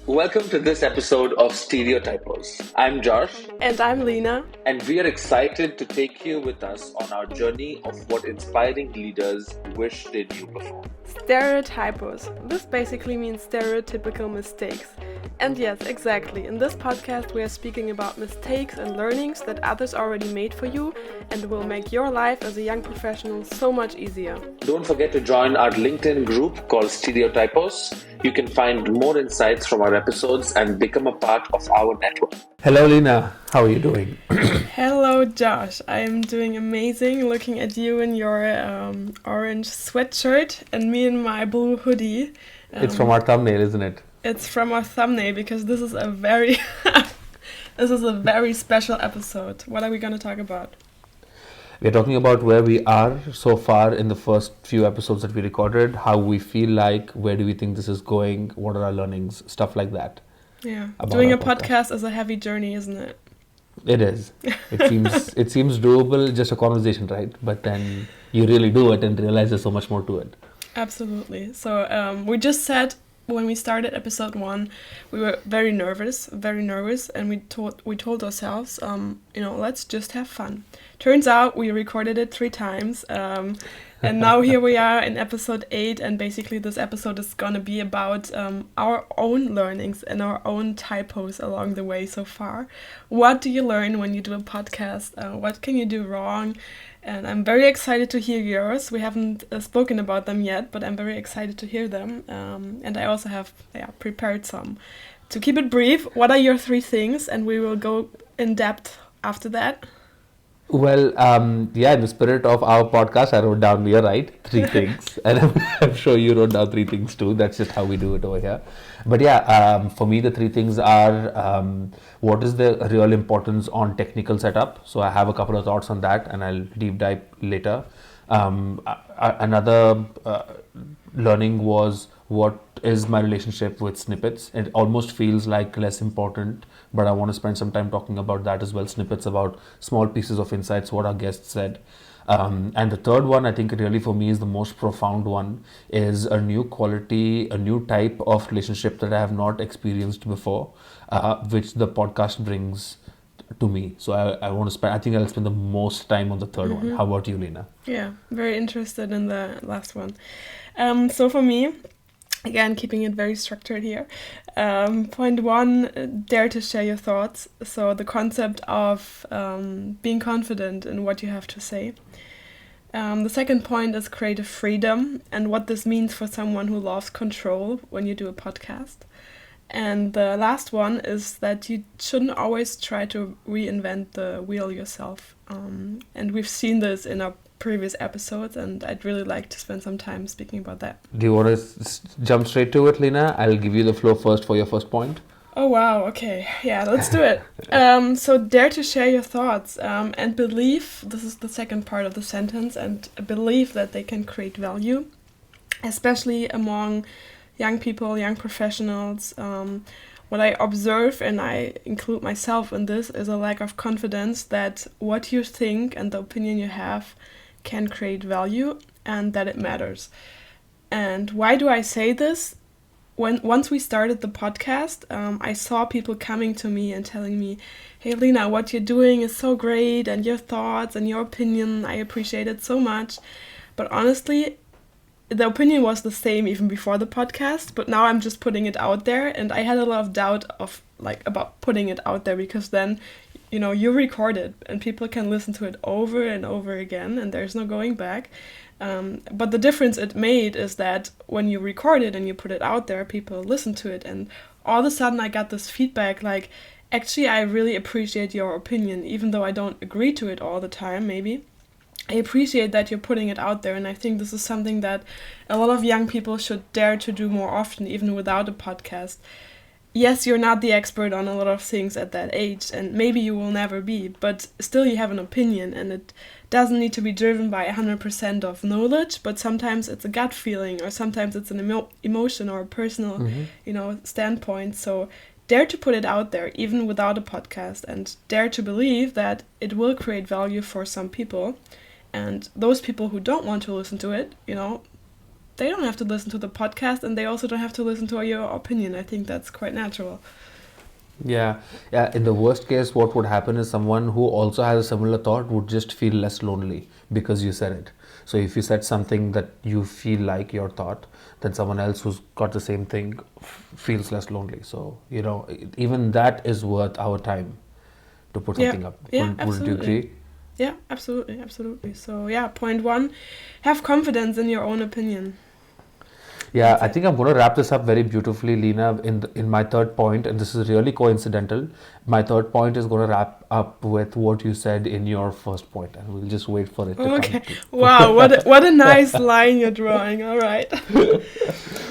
Welcome to this episode of Stereotypos. I'm Josh, And I'm Lina. and we are excited to take you with us on our journey of what inspiring leaders wish they knew before. Stereotypos. This basically means stereotypical mistakes. And yes, exactly. In this podcast, we are speaking about mistakes and learnings that others already made for you and will make your life as a young professional so much easier. Don't forget to join our LinkedIn group called Stereotypos. You can find more insights from our episodes and become a part of our network. Hello, Lina. How are you doing? Hello, Josh. I am doing amazing looking at you in your orange sweatshirt and me in my blue hoodie. It's from our thumbnail, isn't it? It's from our thumbnail because this is a very special episode. What are we going to talk about? We're talking about where we are so far in the first few episodes that we recorded, how we feel like, where do we think this is going, what are our learnings, stuff like that. Yeah, doing a podcast is a heavy journey, isn't it? It is. It seems doable, just a conversation, right? But then you really do it and realize there's so much more to it. Absolutely. So we just said when we started episode 1, we were very nervous, and we told ourselves, let's just have fun. Turns out we recorded it 3 times, and now here we are in episode 8, and basically this episode is gonna be about our own learnings and our own typos along the way so far. What do you learn when you do a podcast? What can you do wrong? And I'm very excited to hear yours. We haven't spoken about them yet, but I'm very excited to hear them. And I also have prepared some. To keep it brief, what are your 3 things? And we will go in depth after that. Well, in the spirit of our podcast, I wrote down, you're right, 3 things. And I'm sure you wrote down 3 things too. That's just how we do it over here. But for me, the 3 things are, what is the real importance on technical setup? So I have a couple of thoughts on that and I'll deep dive later. Another learning was, what is my relationship with snippets? It almost feels like less important, but I want to spend some time talking about that as well. Snippets about small pieces of insights, what our guests said. And the third one, I think really for me is the most profound one, is a new quality, a new type of relationship that I have not experienced before, which the podcast brings to me. So I think I'll spend the most time on the third one. How about you, Lina? Yeah, very interested in the last one. So for me, again, keeping it very structured here. Point 1, dare to share your thoughts. So the concept of being confident in what you have to say. The second point is creative freedom and what this means for someone who loves control when you do a podcast. And the last one is that you shouldn't always try to reinvent the wheel yourself. And we've seen this in our previous episodes, and I'd really like to spend some time speaking about that. Do you want to jump straight to it, Lina? I'll give you the floor first for your first point. Oh, wow. Okay. Yeah, let's do it. So dare to share your thoughts and believe, this is the second part of the sentence, and believe that they can create value, especially among young people, young professionals. What I observe, and I include myself in this, is a lack of confidence that what you think and the opinion you have can create value and that it matters. And why do I say this? Once we started the podcast, I saw people coming to me and telling me, hey Lina, what you're doing is so great, and your thoughts and your opinion, I appreciate it so much. But honestly, the opinion was the same even before the podcast, but now I'm just putting it out there, and I had a lot of doubt about putting it out there, because then you record it and people can listen to it over and over again and there's no going back. But the difference it made is that when you record it and you put it out there, people listen to it, and all of a sudden I got this feedback like, actually, I really appreciate your opinion, even though I don't agree to it all the time, maybe. I appreciate that you're putting it out there, and I think this is something that a lot of young people should dare to do more often, even without a podcast. Yes, you're not the expert on a lot of things at that age, and maybe you will never be, but still you have an opinion, and it doesn't need to be driven by 100% of knowledge, but sometimes it's a gut feeling, or sometimes it's an emotion or a personal, standpoint. So dare to put it out there, even without a podcast, and dare to believe that it will create value for some people. And those people who don't want to listen to it, they don't have to listen to the podcast, and they also don't have to listen to your opinion. I think that's quite natural. Yeah, yeah. In the worst case, what would happen is someone who also has a similar thought would just feel less lonely because you said it. So if you said something that you feel like your thought, then someone else who's got the same thing feels less lonely. So, even that is worth our time to put something up. Yeah, Wouldn't you absolutely. agree? Yeah, absolutely. So yeah, point one, have confidence in your own opinion. Yeah, That's I it. think I'm going to wrap this up very beautifully, Lina, in my third point, and this is really coincidental. My third point is going to wrap up with what you said in your first point, and we'll just wait for it to come. Okay. Wow, what a nice line you're drawing. All right.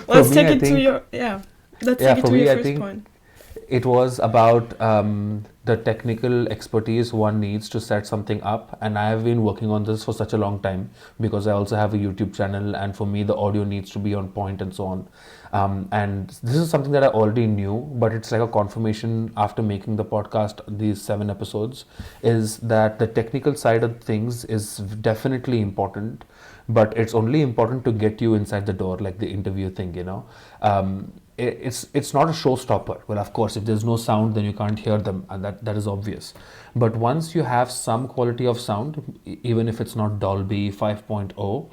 Let's me, take I it to think, your Let's yeah, take it for to me, your I first think point. it was about the technical expertise one needs to set something up, and I have been working on this for such a long time because I also have a YouTube channel, and for me the audio needs to be on point and so on. And this is something that I already knew, but it's like a confirmation after making the podcast, these 7 episodes, is that the technical side of things is definitely important, but it's only important to get you inside the door, like the interview thing. It's not a showstopper. Well, of course, if there's no sound, then you can't hear them, and that is obvious. But once you have some quality of sound, even if it's not Dolby 5.0,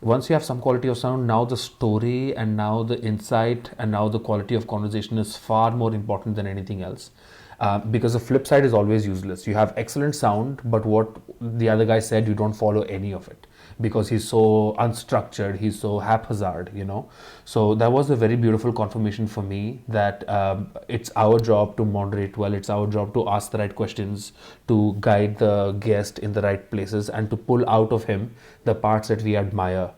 once you have some quality of sound, now the story and now the insight and now the quality of conversation is far more important than anything else. Because the flip side is always useless. You have excellent sound, but what the other guy said, you don't follow any of it because he's so unstructured, he's so haphazard. So that was a very beautiful confirmation for me that it's our job to moderate well, it's our job to ask the right questions, to guide the guest in the right places, and to pull out of him the parts that we admire.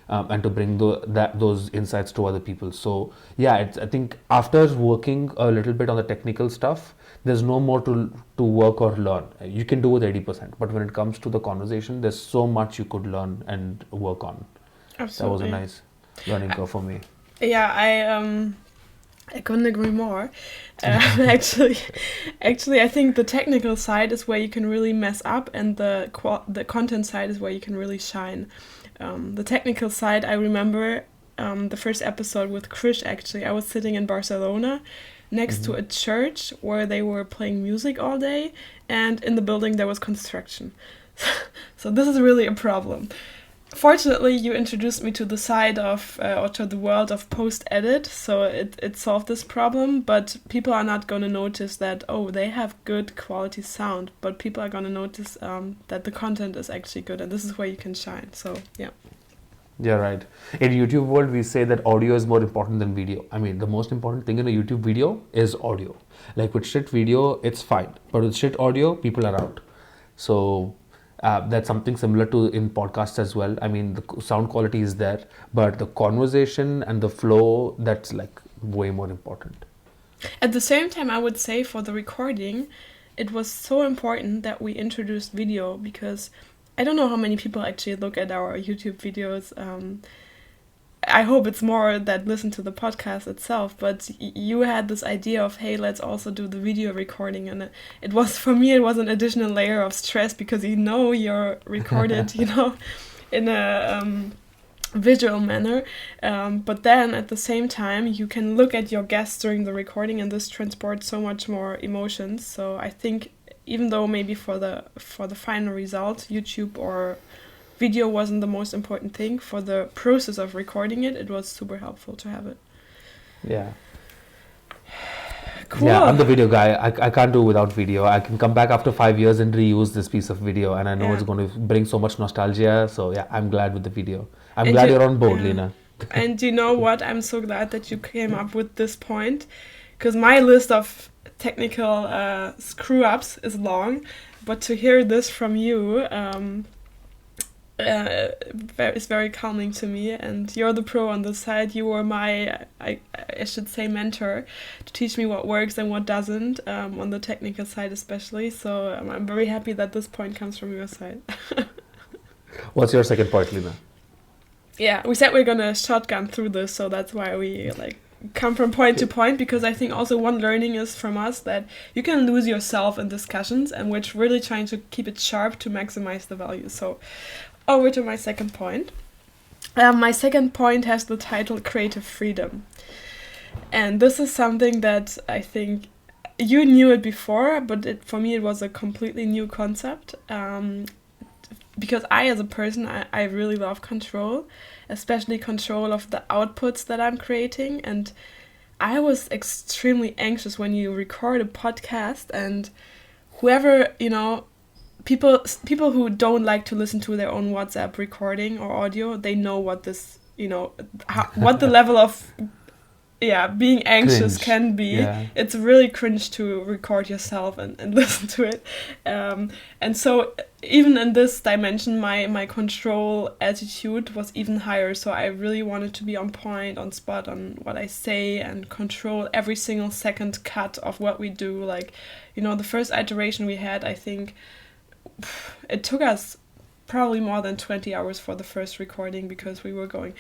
And to bring those insights to other people. So yeah, I think after working a little bit on the technical stuff, there's no more to work or learn. You can do with 80%, but when it comes to the conversation, there's so much you could learn and work on. That was a Absolutely. nice learning curve for me. Yeah, I couldn't agree more. Actually, I think the technical side is where you can really mess up, and the content side is where you can really shine. The technical side, I remember the first episode with Krish. Actually, I was sitting in Barcelona next to a church where they were playing music all day, and in the building there was construction. So this is really a problem. Fortunately, you introduced me to the side of, or to the world of post-edit, so it solved this problem, but people are not going to notice that, oh, they have good quality sound, but people are going to notice that the content is actually good, and this is where you can shine, so yeah. Yeah, right. In YouTube world, we say that audio is more important than video. I mean, the most important thing in a YouTube video is audio. Like with shit video, it's fine, but with shit audio, people are out. So that's something similar to in podcasts as well. I mean, the sound quality is there, but the conversation and the flow, that's like way more important. At the same time, I would say for the recording, it was so important that we introduced video, because I don't know how many people actually look at our YouTube videos. I hope it's more that listen to the podcast itself, but you had this idea of, hey, let's also do the video recording, and it was, for me, it was an additional layer of stress, because you're recorded, in a visual manner, but then at the same time you can look at your guests during the recording, and this transports so much more emotions. So I think, even though maybe for the final result, YouTube or video wasn't the most important thing, for the process of recording it was super helpful to have it. Yeah. Cool. Yeah, I'm the video guy. I can't do without video. I can come back after 5 years and reuse this piece of video, and I know it's going to bring so much nostalgia. So yeah, I'm glad with the video. I'm glad you're on board, Lina. And you know what? I'm so glad that you came up with this point, because my list of technical screw-ups is long, but to hear this from you is very calming to me, and you're the pro on this side. You were my, I should say, mentor to teach me what works and what doesn't, on the technical side especially, so I'm very happy that this point comes from your side. What's your second point, Lina? Yeah, we said we're gonna shotgun through this, so that's why we come from point to point, because I think also one learning is from us that you can lose yourself in discussions, and we're really trying to keep it sharp to maximize the value. So over to my second point. My second point has the title Creative Freedom. And this is something that I think you knew it before, but for me it was a completely new concept. Because I, as a person, I really love control, especially control of the outputs that I'm creating. And I was extremely anxious when you record a podcast and whoever, people who don't like to listen to their own WhatsApp recording or audio, they know what this, what the level of being anxious Cringe. can be. Yeah. It's really cringe to record yourself and listen to it. And so even in this dimension, my control attitude was even higher. So I really wanted to be on point, on spot on what I say and control every single second cut of what we do. Like, the first iteration we had, I think it took us probably more than 20 hours for the first recording because we were going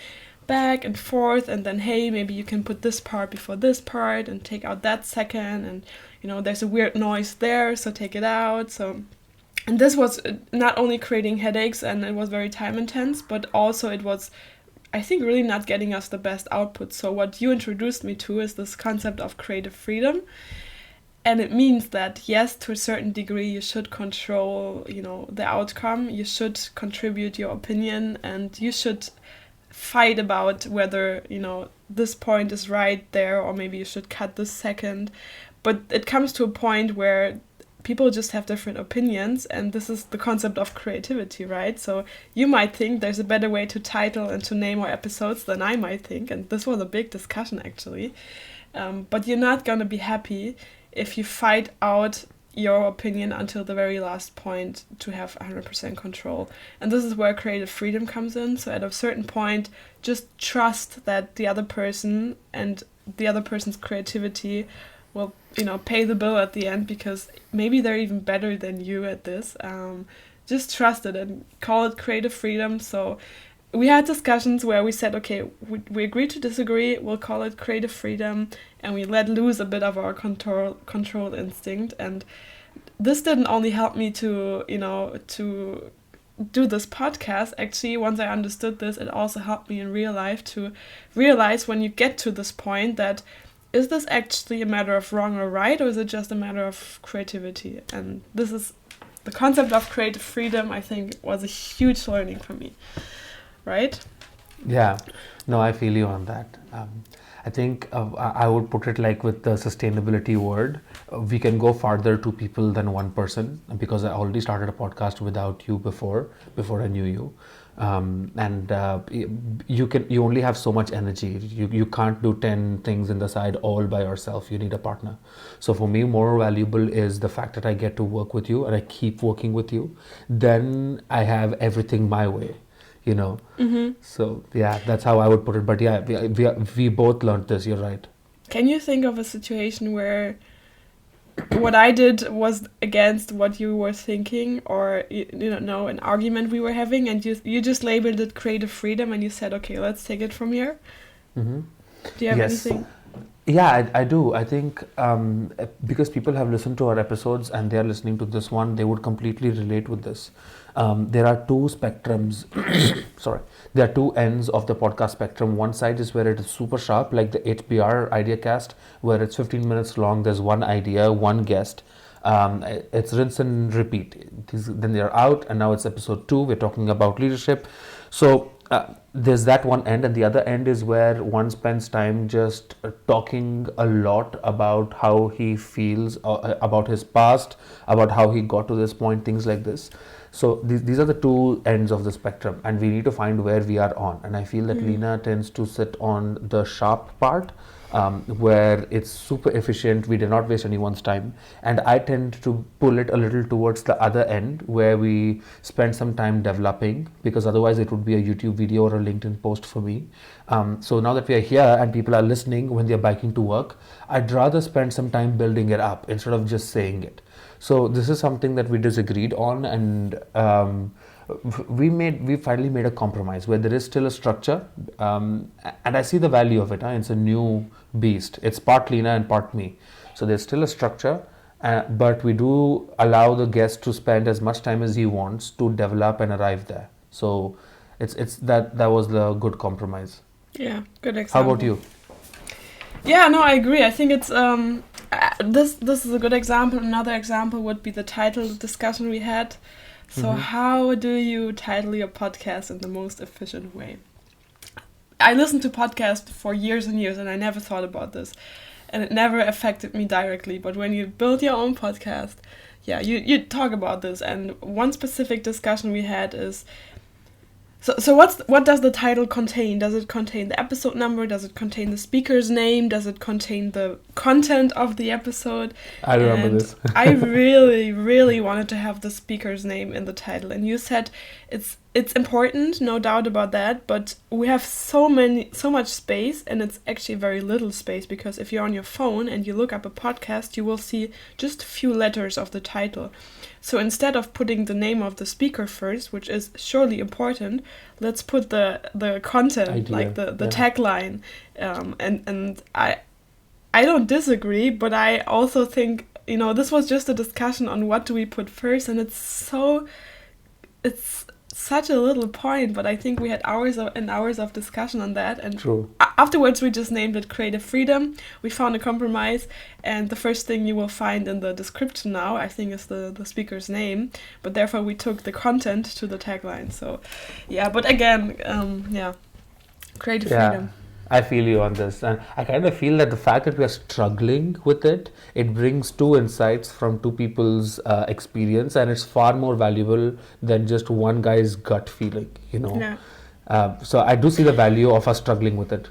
back and forth, and then, hey, maybe you can put this part before this part and take out that second, and there's a weird noise there, so take it out. So, and this was not only creating headaches, and it was very time intense, but also it was, I think, really not getting us the best output. So what you introduced me to is this concept of creative freedom. And it means that, yes, to a certain degree, you should control, the outcome. You should contribute your opinion, and you should fight about whether this point is right there, or maybe you should cut this second. But it comes to a point where people just have different opinions, and this is the concept of creativity, right? So you might think there's a better way to title and to name our episodes than I might think, and this was a big discussion actually. But you're not gonna be happy if you fight out your opinion until the very last point to have 100% control. And this is where creative freedom comes in. So at a certain point, just trust that the other person and the other person's creativity will, pay the bill at the end, because maybe they're even better than you at this. Just trust it and call it creative freedom. So we had discussions where we said, okay, we agree to disagree, we'll call it creative freedom, and we let loose a bit of our control instinct. And this didn't only help me to do this podcast. Actually, once I understood this, it also helped me in real life to realize, when you get to this point, that is this actually a matter of wrong or right, or is it just a matter of creativity? And this is the concept of creative freedom. I think was a huge learning for me. Right? Yeah, no, I feel you on that. I think I would put it like with the sustainability word, we can go farther to people than one person, because I already started a podcast without you before I knew you. You only have so much energy. You can't do 10 things in the side all by yourself. You need a partner. So for me, more valuable is the fact that I get to work with you and I keep working with you. Then I have everything my way. So yeah, that's how I would put it. But yeah, we both learned this. You're right. Can you think of a situation where what I did was against what you were thinking, or an argument we were having, and you just labeled it creative freedom, and you said, okay, let's take it from here? Mm-hmm. Do you have Yes. anything? Yeah, I do. I think because people have listened to our episodes and they are listening to this one, they would completely relate with this. There are two spectrums. Sorry, there are two ends of the podcast spectrum. One side is where it is super sharp, like the HBR IdeaCast, where it's 15 minutes long. There's one idea, one guest. It's rinse and repeat. Then they're out, and now it's episode 2. We're talking about leadership. So there's that one end, and the other end is where one spends time just talking a lot about how he feels, about his past, about how he got to this point, things like this. So these are the two ends of the spectrum, and we need to find where we are on. And I feel that Lina tends to sit on the sharp part, where it's super efficient, we do not waste anyone's time, and I tend to pull it a little towards the other end, where we spend some time developing, because otherwise it would be a YouTube video or a LinkedIn post for me. So now that we are here and people are listening when they're biking to work, I'd rather spend some time building it up instead of just saying it. So this is something that we disagreed on, and we finally made a compromise where there is still a structure, and I see the value of it. It's a new beast. It's part Lina and part me. So there's still a structure, but we do allow the guest to spend as much time as he wants to develop and arrive there. So It's that was the good compromise. Yeah, good How example. about you? Yeah, no, I agree. I think it's this is a good example. Another example would be the title discussion we had. So how do you title your podcast in the most efficient way? I listened to podcasts for years and years, and I never thought about this, and it never affected me directly. But when you build your own podcast, yeah, you talk about this. And one specific discussion we had is, so what does the title contain? Does it contain the episode number? Does it contain the speaker's name? Does it contain the content of the episode? I remember And this. I really, really wanted to have the speaker's name in the title. And you said it's important, no doubt about that, but we have so much space, and it's actually very little space, because if you're on your phone and you look up a podcast, you will see just a few letters of the title. So instead of putting the name of the speaker first, which is surely important, let's put the content, Idea. like the Yeah. tagline. And I don't disagree, but I also think, this was just a discussion on what do we put first, and it's such a little point, but I think we had hours and hours of discussion on that. And True. afterwards, we just named it Creative Freedom. We found a compromise, and the first thing you will find in the description now, I think, is the speaker's name. But therefore, we took the content to the tagline. So, yeah. But again, Creative Freedom. I feel you on this, and I kind of feel that the fact that we are struggling with it brings two insights from two people's experience, and it's far more valuable than just one guy's gut feeling, Yeah. So I do see the value of us struggling with it.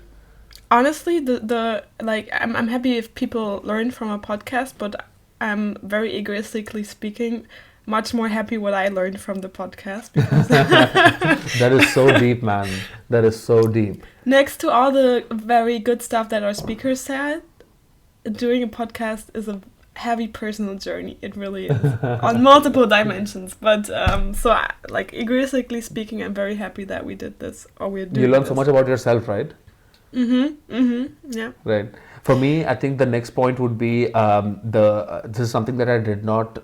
Honestly, I'm happy if people learn from a podcast, but I'm very egoistically speaking, much more happy what I learned from the podcast, because That is so deep, man. That is so deep. next to all the very good stuff that our speakers said, doing a podcast is a heavy personal journey. It really is on multiple dimensions. But egoistically speaking, I'm very happy that we did this, or we're doing. You learn so much about yourself, right? Yeah. Right. For me, I think the next point would be this is something that I did not.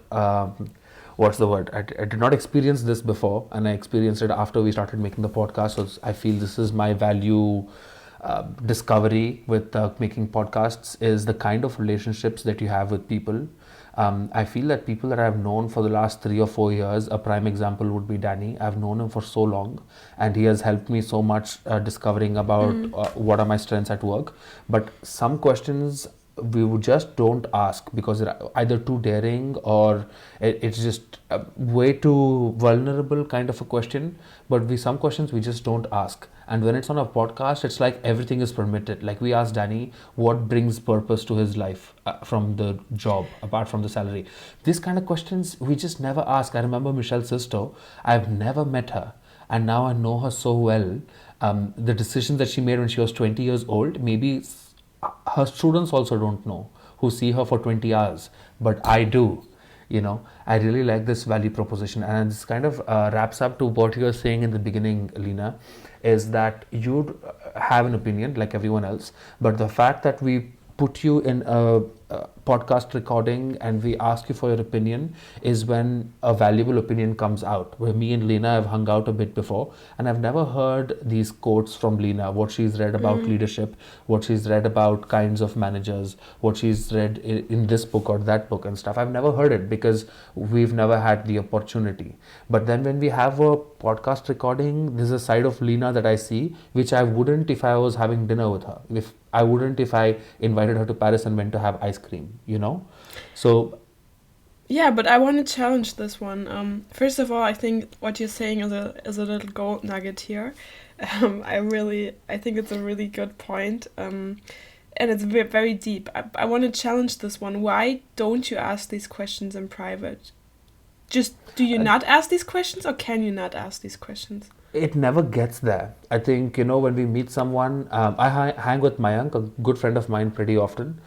What's the word? I did not experience this before, and I experienced it after we started making the podcast. So I feel this is my value discovery with making podcasts, is the kind of relationships that you have with people. I feel that people that I've known for the last 3 or 4 years, a prime example would be Danny. I've known him for so long, and he has helped me so much discovering about what are my strengths at work. But some questions we would just don't ask because they're either too daring or it's just way too vulnerable kind of a question. But some questions we just don't ask. And when it's on a podcast, it's like everything is permitted. Like we asked Danny what brings purpose to his life from the job, apart from the salary. These kind of questions we just never ask. I remember Michelle's sister. I've never met her, and now I know her so well. The decisions that she made when she was 20 years old, maybe her students also don't know, who see her for 20 hours, but I do. I really like this value proposition, and this kind of wraps up to what you were saying in the beginning, Lina, is that you have an opinion like everyone else, but the fact that we put you in a podcast recording and we ask you for your opinion is when a valuable opinion comes out. Where me and Lina have hung out a bit before, and I've never heard these quotes from Lina, what she's read about leadership, what she's read about kinds of managers, what she's read in this book or that book and stuff. I've never heard it because we've never had the opportunity. But then when we have a podcast recording, there's a side of Lina that I see which I wouldn't if I was having dinner with her, I wouldn't if I invited her to Paris and went to have ice cream, So Yeah, but I want to challenge this one. First of all, I think what you're saying is a little gold nugget here. I think it's a really good point, and it's very deep. I want to challenge this one. Why don't you ask these questions in private? Just do you not ask these questions, or can you not ask these questions? It never gets there. I think, when we meet someone, I hang with Mayank, a good friend of mine, pretty often.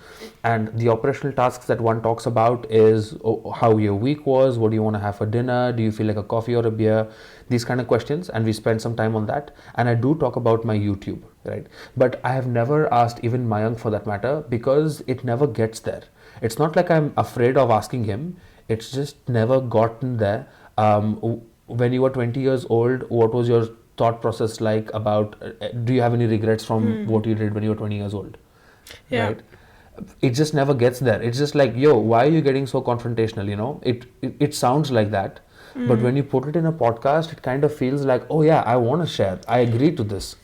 And the operational tasks that one talks about is how your week was, what do you want to have for dinner, do you feel like a coffee or a beer, these kind of questions. And we spend some time on that. And I do talk about my YouTube, right? But I have never asked even Mayank for that matter, because it never gets there. It's not like I'm afraid of asking him. It's just never gotten there. When you were 20 years old, what was your thought process like about do you have any regrets from what you did when you were 20 years old? Yeah. Right? It just never gets there. It's just like, yo, why are you getting so confrontational? You know, it sounds like that, but when you put it in a podcast, it kind of feels like, oh yeah, I want to share. I agree to this.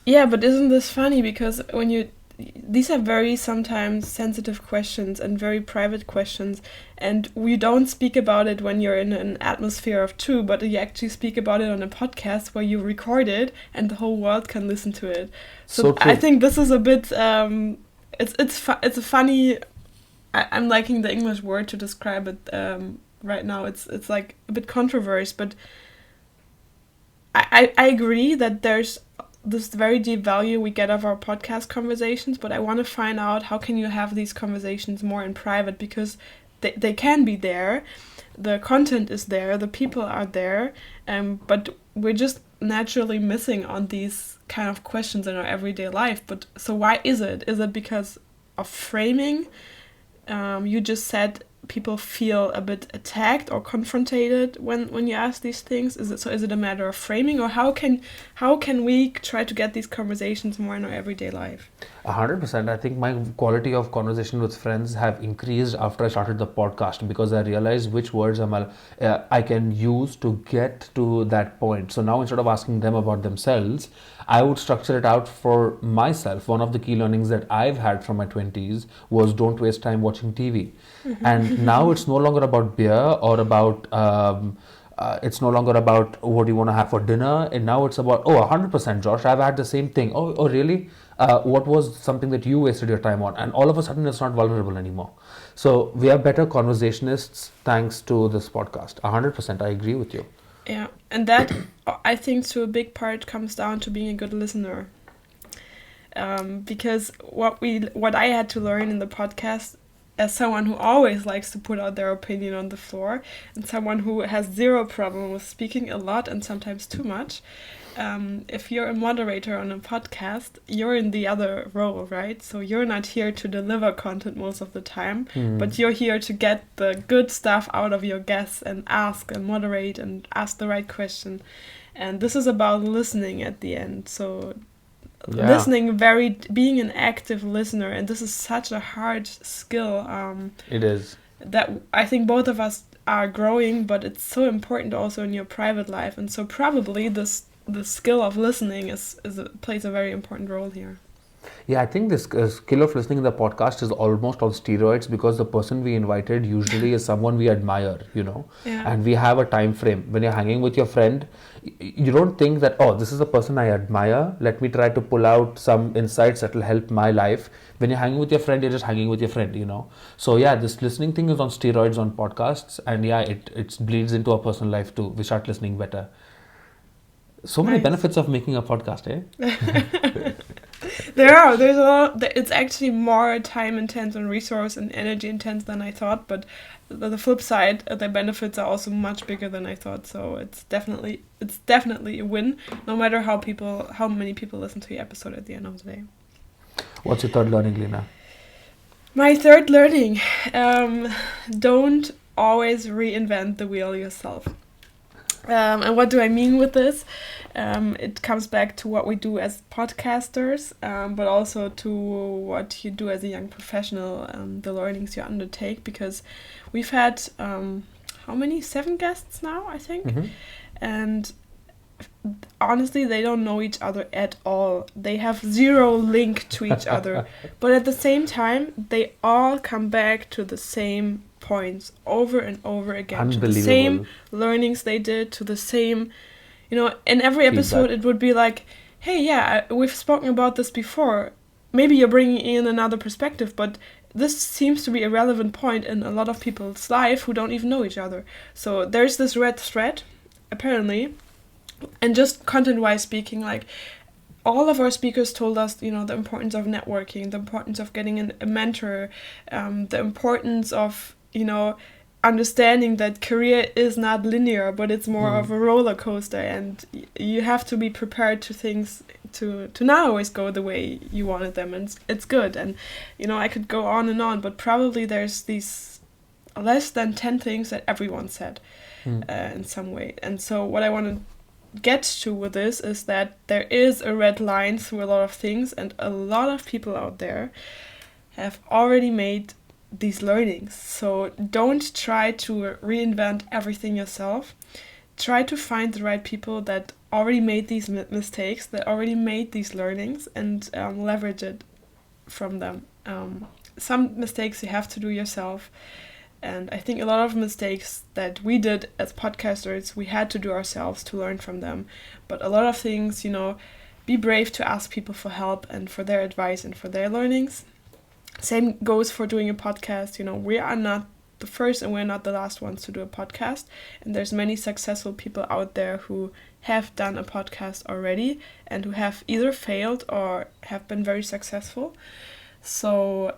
Yeah, but isn't this funny? Because these are very sometimes sensitive questions and very private questions, and we don't speak about it when you're in an atmosphere of two, but you actually speak about it on a podcast where you record it and the whole world can listen to it. So true. I think this is a bit it's a funny. I'm liking the English word to describe it right now. It's like a bit controversial, but I agree that there's this very deep value we get of our podcast conversations, but I want to find out how can you have these conversations more in private, because they can be there, the content is there, the people are there, but we're just naturally missing on these kind of questions in our everyday life. But so why is it? Is it because of framing? You just said people feel a bit attacked or confronted when you ask these things. Is it a matter of framing, or how can we try to get these conversations more in our everyday life? 100%. I think my quality of conversation with friends have increased after I started the podcast, because I realized which words I can use to get to that point. So now, instead of asking them about themselves, I would structure it out for myself. One of the key learnings that I've had from my 20s was don't waste time watching TV. And now it's no longer about beer or about it's no longer about what you want to have for dinner, and now it's about 100%, Josh, I've had the same thing. Oh really? What was something that you wasted your time on? And all of a sudden it's not vulnerable anymore. So we are better conversationists thanks to this podcast. 100%, I agree with you. Yeah, and that I think to a big part comes down to being a good listener, because what I had to learn in the podcast, as someone who always likes to put out their opinion on the floor, and someone who has zero problem with speaking a lot and sometimes too much, if you're a moderator on a podcast, you're in the other role, right? So you're not here to deliver content most of the time, but you're here to get the good stuff out of your guests and ask and moderate and ask the right question. And this is about listening at the end. So listening, being an active listener, and this is such a hard skill. It is. That I think both of us are growing, but it's so important also in your private life, and so probably the skill of listening plays a very important role here. Yeah, I think this skill of listening in the podcast is almost on steroids, because the person we invited usually is someone we admire, you know, and we have a time frame. When you're hanging with your friend, you don't think that, this is a person I admire, let me try to pull out some insights that will help my life. When you're hanging with your friend, you're just hanging with your friend, you know. So yeah, this listening thing is on steroids on podcasts, and yeah, it bleeds into our personal life too. We start listening better. So many benefits of making a podcast, eh? There's a lot. It's actually more time intense and resource and energy intense than I thought, but the flip side, the benefits are also much bigger than I thought. So it's definitely a win, no matter how many people listen to your episode at the end of the day. What's your third learning, Lina? My third learning, don't always reinvent the wheel yourself. And what do I mean with this? It comes back to what we do as podcasters, but also to what you do as a young professional, the learnings you undertake, because we've had, 7 guests now, I think? Mm-hmm. And honestly, they don't know each other at all. They have zero link to each other. But at the same time, they all come back to the same points over and over again, to the same learnings they did, to the same, in every episode it would be like, hey, we've spoken about this before, maybe you're bringing in another perspective, but this seems to be a relevant point in a lot of people's life who don't even know each other. So there's this red thread, apparently, and just content-wise speaking, like, all of our speakers told us, the importance of networking, the importance of getting a mentor, the importance of, understanding that career is not linear, but it's more of a roller coaster, and you have to be prepared to things to not always go the way you wanted them, and it's good. And, I could go on and on, but probably there's these less than 10 things that everyone said in some way. And so what I want to get to with this is that there is a red line through a lot of things, and a lot of people out there have already made these learnings. So don't try to reinvent everything yourself. Try to find the right people that already made these mistakes, that already made these learnings, and leverage it from them. Some mistakes you have to do yourself. And I think a lot of mistakes that we did as podcasters, we had to do ourselves to learn from them. But a lot of things, be brave to ask people for help and for their advice and for their learnings. Same goes for doing a podcast. We are not the first and we're not the last ones to do a podcast. And there's many successful people out there who have done a podcast already and who have either failed or have been very successful. So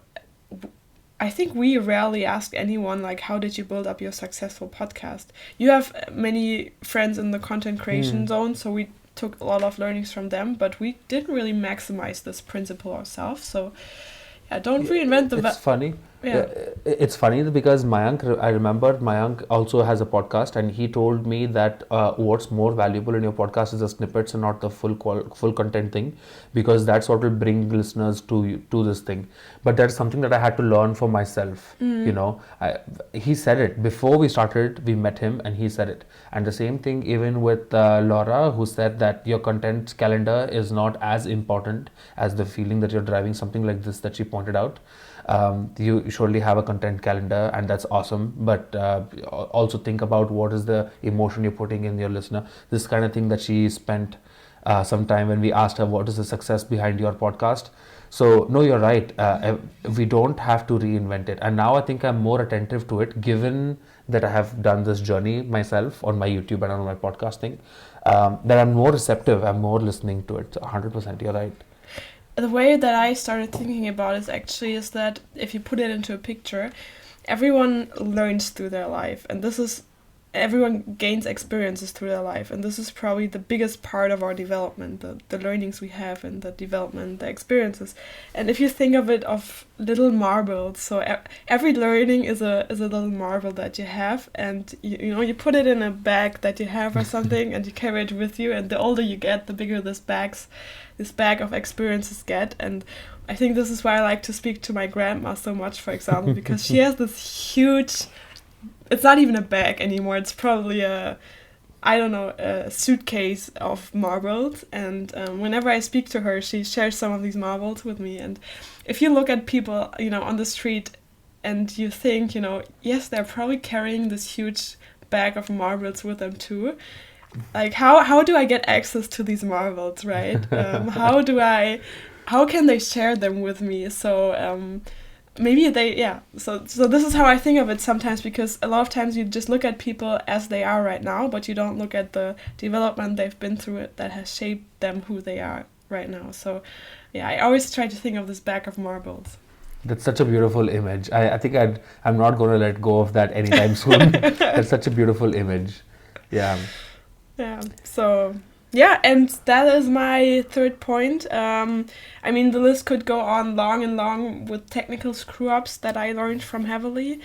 I think we rarely ask anyone, like, how did you build up your successful podcast? You have many friends in the content creation zone, so we took a lot of learnings from them, but we didn't really maximize this principle ourselves. So yeah, don't reinvent the... It's funny. Yeah. It's funny because I remember Mayank also has a podcast, and he told me that what's more valuable in your podcast is the snippets and not the full content thing, because that's what will bring listeners to this thing. But that's something that I had to learn for myself. He said it before we started. We met him, and he said it. And the same thing even with Laura, who said that your content calendar is not as important as the feeling that you're driving something like this that she pointed out. You surely have a content calendar, and that's awesome, but also think about what is the emotion you're putting in your listener. This kind of thing that she spent some time when we asked her what is the success behind your podcast. So no, you're right, we don't have to reinvent it, and now I think I'm more attentive to it, given that I have done this journey myself on my YouTube and on my podcasting, that I'm more receptive, I'm more listening to it. 100%, you're right. The way that I started thinking about it is that if you put it into a picture, everyone learns through their life, and everyone gains experiences through their life, and this is probably the biggest part of our development, the learnings we have and the development, the experiences. And if you think of it of little marbles, so every learning is a little marble that you have, and you put it in a bag that you have or something, and you carry it with you, and the older you get, the bigger this bag of experiences get. And I think this is why I like to speak to my grandma so much, for example, because she has this huge... It's not even a bag anymore. It's probably a suitcase of marbles. And whenever I speak to her, she shares some of these marbles with me. And if you look at people, on the street, and you think, yes, they're probably carrying this huge bag of marbles with them too. Like, how do I get access to these marbles, right? How can they share them with me? So... maybe so this is how I think of it sometimes, because a lot of times you just look at people as they are right now, but you don't look at the development they've been through that has shaped them who they are right now. So yeah, I always try to think of this bag of marbles. That's such a beautiful image. I think I'm not going to let go of that anytime soon. That's such a beautiful image. Yeah. So yeah, and that is my third point. The list could go on long and long with technical screw-ups that I learned from heavily,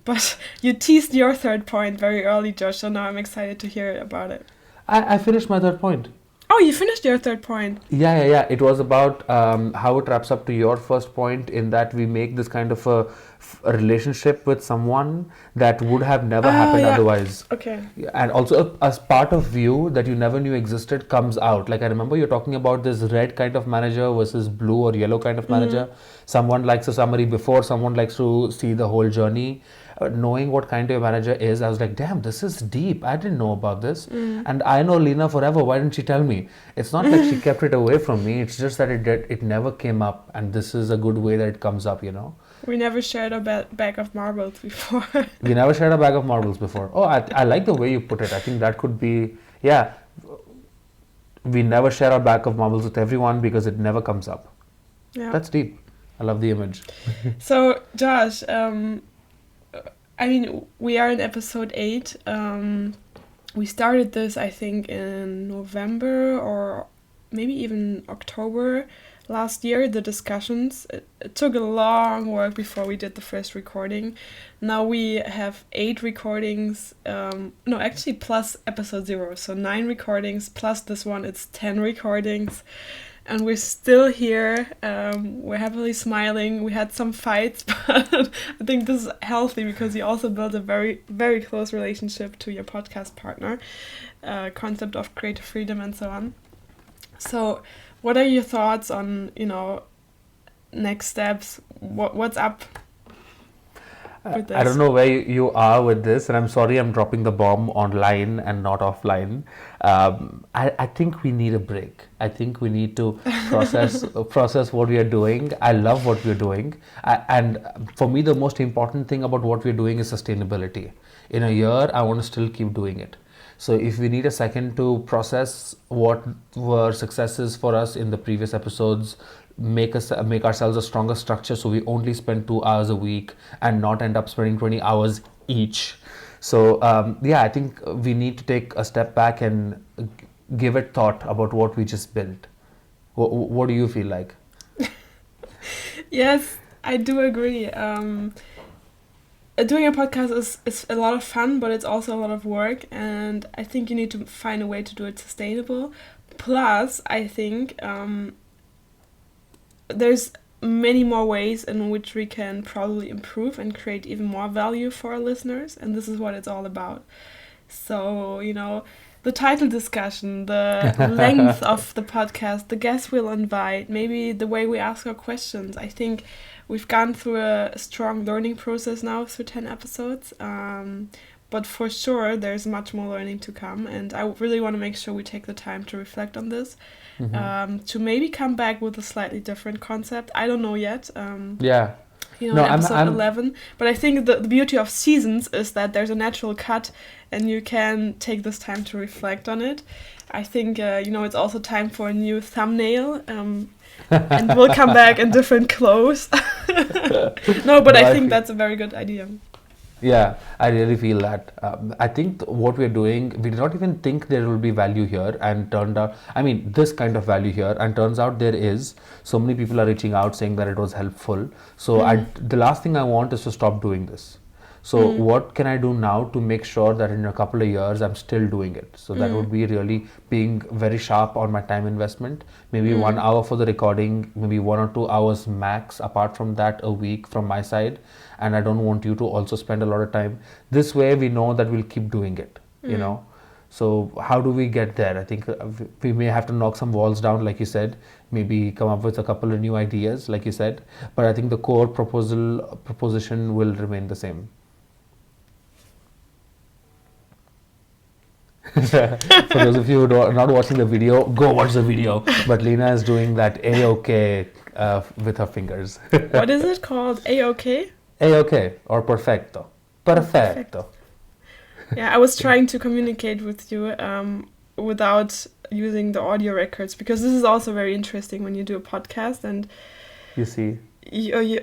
but you teased your third point very early, Josh, so now I'm excited to hear about it. I finished my third point. Oh, you finished your third point. Yeah. It was about how it wraps up to your first point, in that we make this kind of a relationship with someone that would have never happened otherwise. Okay. And also as part of you that you never knew existed comes out. Like, I remember you're talking about this red kind of manager versus blue or yellow kind of manager. Someone likes a summary before, someone likes to see the whole journey. Knowing what kind of manager is, I was like, damn, this is deep. I didn't know about this. And I know Lina forever. Why didn't she tell me? It's not like she kept it away from me. It's just that it never came up. And this is a good way that it comes up, We never shared a bag of marbles before. We never shared a bag of marbles before. Oh, I like the way you put it. I think that could be, we never share our bag of marbles with everyone because it never comes up. Yeah. That's deep. I love the image. So, Josh, we are in episode 8. We started this, I think, in November or maybe even October last year, the discussions. It took a long work before we did the first recording. Now we have 8 recordings, no, actually plus episode 0, so 9 recordings, plus this one, it's 10 recordings. And we're still here. We're happily smiling. We had some fights, but I think this is healthy because you also build a very, very close relationship to your podcast partner. Concept of creative freedom and so on. So, what are your thoughts on, next steps? What's up with this? I don't know where you are with this, and I'm sorry I'm dropping the bomb online and not offline. I think we need a break. I think we need to process what we are doing. I love what we're doing. And for me, the most important thing about what we're doing is sustainability. In a year, I want to still keep doing it. So if we need a second to process what were successes for us in the previous episodes, make ourselves a stronger structure so we only spend 2 hours a week and not end up spending 20 hours each. So I think we need to take a step back and give it thought about what we just built. What do you feel like? Yes, I do agree. Doing a podcast is a lot of fun, but it's also a lot of work, and I think you need to find a way to do it sustainable. Plus, I think there's many more ways in which we can probably improve and create even more value for our listeners, and this is what it's all about. So, the title discussion, the length of the podcast, the guests we'll invite, maybe the way we ask our questions. I think we've gone through a strong learning process now through 10 episodes, but for sure there's much more learning to come, and I really want to make sure we take the time to reflect on this. To maybe come back with a slightly different concept. I don't know yet. Episode 11. But I think the beauty of seasons is that there's a natural cut and you can take this time to reflect on it. I think, it's also time for a new thumbnail. And we'll come back in different clothes. I think that's a very good idea. Yeah, I really feel that. I think what we're doing, we did not even think there will be value here, and turned out, this kind of value here, and turns out there is. So many people are reaching out saying that it was helpful. So the last thing I want is to stop doing this. So what can I do now to make sure that in a couple of years I'm still doing it? So that would be really being very sharp on my time investment. Maybe 1 hour for the recording, maybe 1 or 2 hours max apart from that a week from my side. And I don't want you to also spend a lot of time. This way we know that we'll keep doing it, So how do we get there? I think we may have to knock some walls down, like you said, maybe come up with a couple of new ideas, like you said. But I think the core proposition will remain the same. For those of you who are not watching the video, go watch the video. But Lina is doing that A-OK with her fingers. What is it called? A-OK? A-OK or perfecto. Perfecto. Yeah, I was trying to communicate with you without using the audio records, because this is also very interesting when you do a podcast and you see. You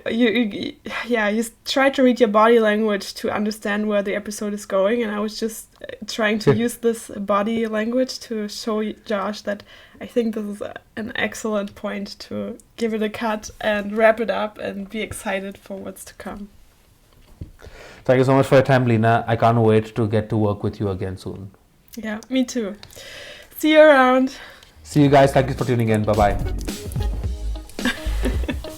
try to read your body language to understand where the episode is going, and I was just trying to use this body language to show Josh that I think this is an excellent point to give it a cut and wrap it up and be excited for what's to come. Thank you so much for your time, Lina. I can't wait to get to work with you again soon. Yeah, me too. See you around. See you guys. Thank you for tuning in. Bye-bye.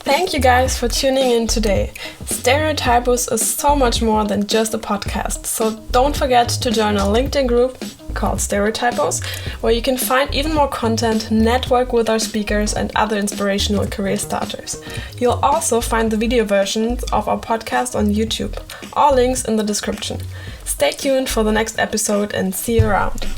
Thank you guys for tuning in today. Stereotypos is so much more than just a podcast, so don't forget to join our LinkedIn group called Stereotypos, where you can find even more content, network with our speakers and other inspirational career starters. You'll also find the video versions of our podcast on YouTube. All links in the description. Stay tuned for the next episode and see you around.